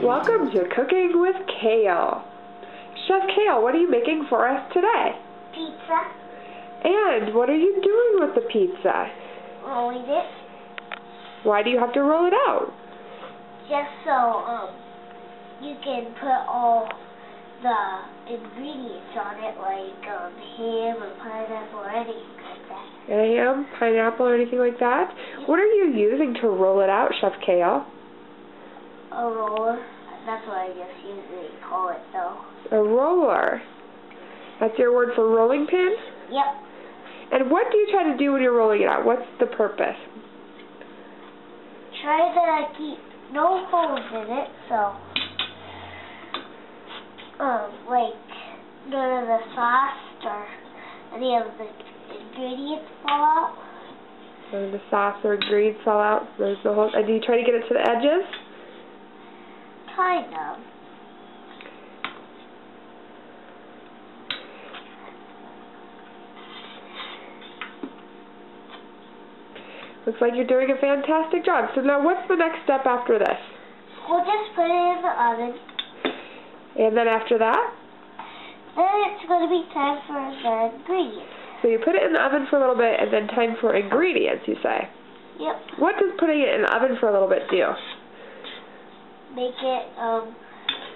Welcome to Cooking with Cael. Chef Cael, what are you making for us today? Pizza. And what are you doing with the pizza? Rolling it. Why do you have to roll it out? Just so you can put all the ingredients on it, like ham or pineapple or anything like that. Ham, pineapple, or anything like that? What are you using to roll it out, Chef Cael? A roller. That's what I just usually call it, though. A roller. That's your word for rolling pin? Yep. And what do you try to do when you're rolling it out? What's the purpose? Try to keep no holes in it, so like none of the sauce or any of the ingredients fall out. None of the sauce or ingredients fall out. There's no holes. And do you try to get it to the edges? Kind of. Looks like you're doing a fantastic job. So now what's the next step after this? We'll just put it in the oven. And then after that? Then it's going to be time for the ingredients. So you put it in the oven for a little bit and then time for ingredients, you say? Yep. What does putting it in the oven for a little bit do? Make it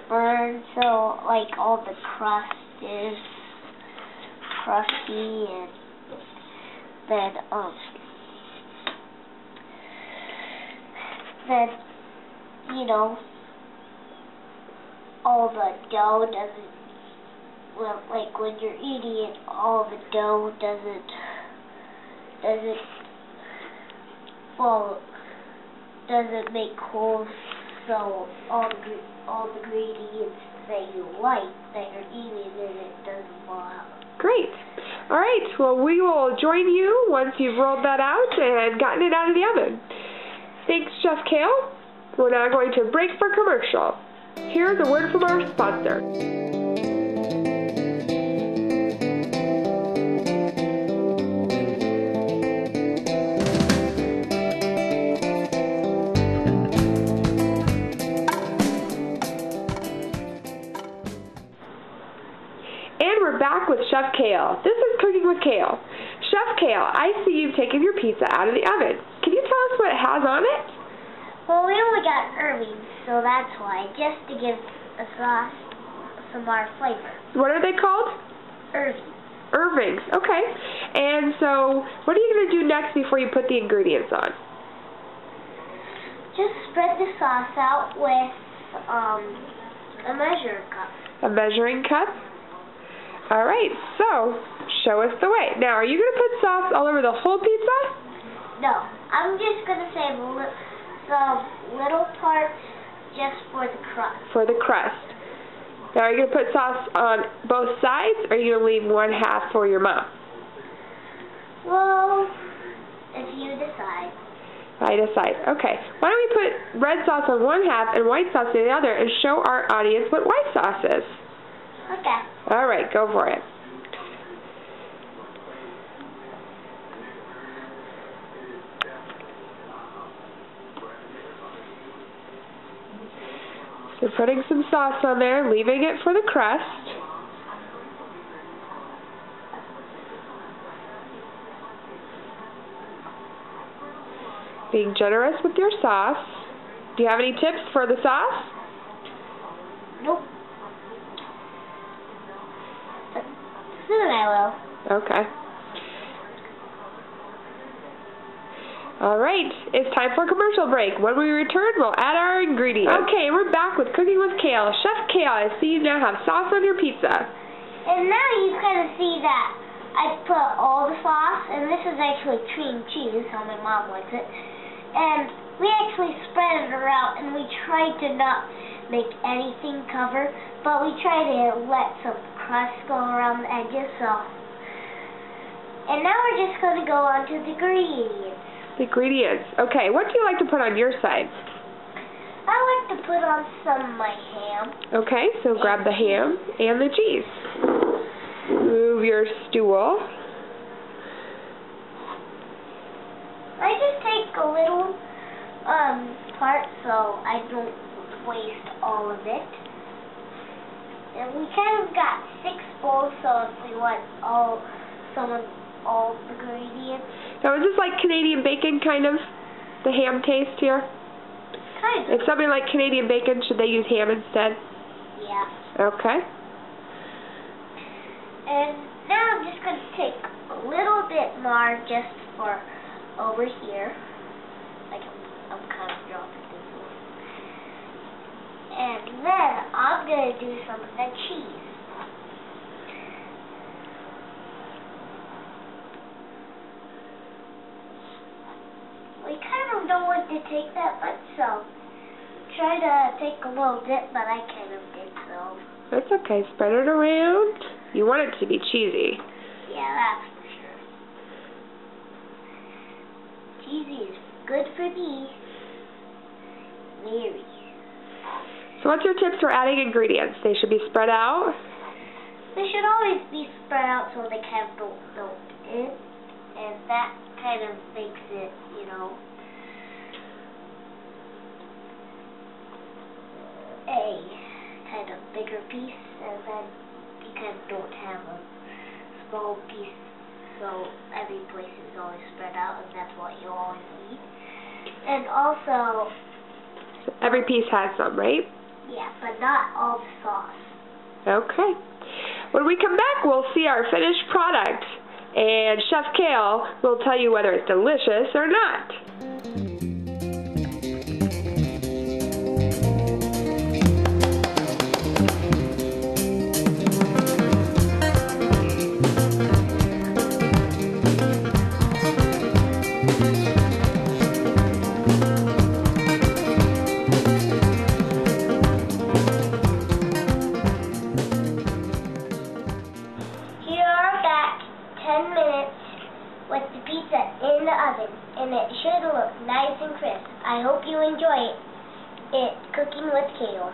burn so like all the crust is crusty, and then you know all the dough doesn't, well, like when you're eating it, all the dough doesn't make holes, so all the ingredients that you like that you're eating in it doesn't fall out. Great. All right. Well, we will join you once you've rolled that out and gotten it out of the oven. Thanks, Chef Cael. We're now going to break for commercial. Here's a word from our sponsor. And we're back with Chef Cael. This is Cooking with Cael. Chef Cael, I see you've taken your pizza out of the oven. Can you tell us what it has on it? Well, we only got Irving's, so that's why, just to give a sauce some more flavor. What are they called? Irving's. Irving's, okay. And so, what are you going to do next before you put the ingredients on? Just spread the sauce out with a measuring cup. A measuring cup? All right, so show us the way. Now, are you going to put sauce all over the whole pizza? No, I'm just going to save some little parts just for the crust. For the crust. Now, are you going to put sauce on both sides, or are you going to leave one half for your mom? Well, if you decide. I decide. Okay. Why don't we put red sauce on one half and white sauce on the other and show our audience what white sauce is? Okay. All right, go for it. So putting some sauce on there, leaving it for the crust. Being generous with your sauce. Do you have any tips for the sauce? Nope. Soon I will. Okay. All right, it's time for a commercial break. When we return, we'll add our ingredients. Okay, we're back with Cooking with Cael. Chef Cael, I see you now have sauce on your pizza. And now you kind of see that I put all the sauce, and this is actually cream cheese, how my mom likes it. And we actually spread it around, and we tried to not make anything cover, but we tried to let some crust go around the edges, so. And now we're just going to go on to the ingredients. The ingredients. Okay, what do you like to put on your side? I like to put on some of my ham. Okay, so grab the ham and the cheese. Move your stool. I just take a little part so I don't waste all of it. And we kind of got 6 bowls, so if we want all ingredients. Now, is this like Canadian bacon, kind of? The ham taste here? Kind of. If something like Canadian bacon, should they use ham instead? Yeah. Okay. And now I'm just going to take a little bit more just for over here. Like I'm kind of dropping this one. And then I'm going to do some of the cheese. We kind of don't want to take that much, so try to take a little bit, but I kind of did so. That's okay. Spread it around. You want it to be cheesy. Yeah, that's for sure. Cheesy is good for me. Very. So what's your tips for adding ingredients? They should be spread out? They should always be spread out so they kind of don't melt in. And that kind of makes it, you know, a kind of bigger piece, and then you kind of don't have a small piece, so every place is always spread out, and that's what you always need. And also, so every piece has some, right? yeah, but not all the sauce. Okay. When we come back, we'll see our finished product, and Chef Cael will tell you whether it's delicious or not. With the pizza in the oven, and it should look nice and crisp. I hope you enjoy it. Cooking with Cael.